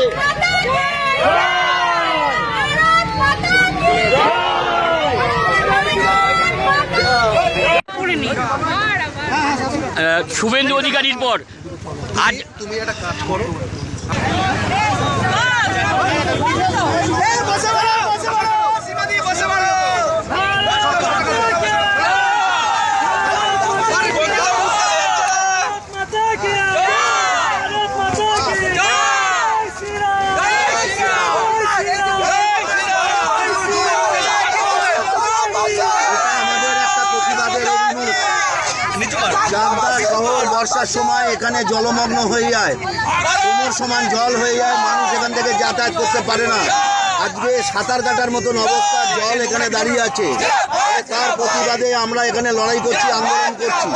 হচ্ছে। শুভেন্দু অধিকারীর পর আজ তুমি একটা কাজ করো, চাকদা শহর বর্ষার সময় এখানে জলমগ্ন হয়ে যায়, কোমর সমান জল হয়ে যায়, মানুষ এখান থেকে যাতায়াত করতে পারে না। আজকে সাঁতার কাটার মতন অবস্থা, জল এখানে দাঁড়িয়ে আছে। তার প্রতিবাদে আমরা এখানে লড়াই করছি, আন্দোলন করছি।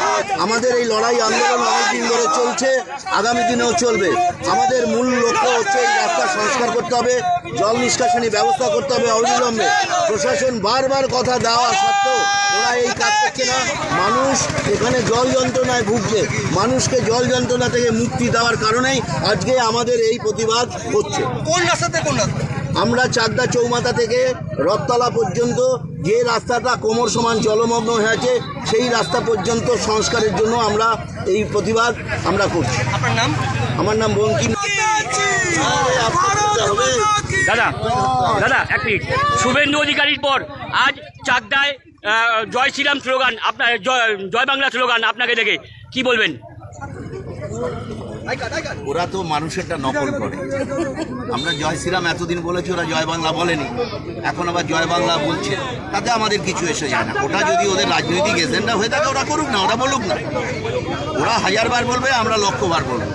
আমাদের এই লড়াই আন্দোলন অনেকদিন ধরে চলছে, আগামী দিনেও চলবে। আমাদের মূল লক্ষ্য হচ্ছে এই রাস্তা সংস্কার করতে হবে, জল নিষ্কাশনী ব্যবস্থা করতে হবে অবিলম্বে। প্রশাসন বারবার কথা দেওয়া সত্ত্বেও ওরা এই কাজ করছে না। মানুষ এখানে জল যন্ত্রণায় ভুগছে, মানুষকে জল যন্ত্রণা থেকে মুক্তি দেওয়ার কারণেই আজকে আমাদের এই প্রতিবাদ হচ্ছে। কোন রাস্তাতে কোন রাস্তা? আমরা চাকদা চৌমাথা থেকে রথতলা পর্যন্ত যে রাস্তাটা কোমর সমান জলমগ্ন হয়েছে সেই রাস্তা পর্যন্ত সংস্কারের জন্য আমরা এই প্রতিবাদ আমরা করছি। আপনার নাম? আমার নাম বঙ্কিম। দাদা দাদা এক মিনিট, শুভেন্দু অধিকারীর পর আজ চাকদায় জয় শ্রীরাম স্লোগান, আপনার জয় বাংলা স্লোগান, আপনাকে দেখে কি বলবেন? ওরা তো মানুষেরটা নকল করে। আমরা জয় শ্রীরাম এতদিন বলেছি, ওরা জয় বাংলা বলেনি, এখন আবার জয় বাংলা বলছে। তাতে আমাদের কিছু এসে যায় না। ওটা যদি ওদের রাজনৈতিক এজেন্ডা হয়ে থাকে ওরা করুক না, ওরা বলুক না। ওরা 1000 বার বলবে, আমরা 1,00,000 বার বলবো।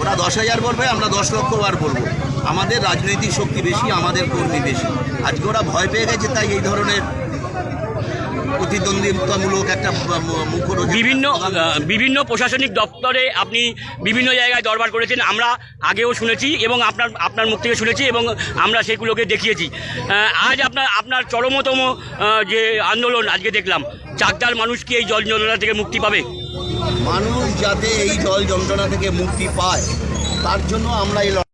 ওরা 10,000 বলবে, আমরা 10,00,000 বার বলবো। আমাদের রাজনৈতিক শক্তি বেশি, আমাদের কর্মী বেশি। আজকে ওরা ভয় পেয়ে গেছে, তাই এই ধরনের প্রতিদ্বন্দ্বিতামূলক একটা বিভিন্ন প্রশাসনিক দপ্তরে আপনি বিভিন্ন জায়গায় দরবার করেছেন, আমরা আগেও শুনেছি এবং আপনার মুখ থেকে শুনেছি এবং আমরা সেগুলোকে দেখিয়েছি। আজ আপনার চরমতম যে আন্দোলন আজকে দেখলাম, চাকদার মানুষ কি এই জল যন্ত্রণা থেকে মুক্তি পাবে? মানুষ যাতে এই জল যন্ত্রণা থেকে মুক্তি পায় তার জন্য আমরা এই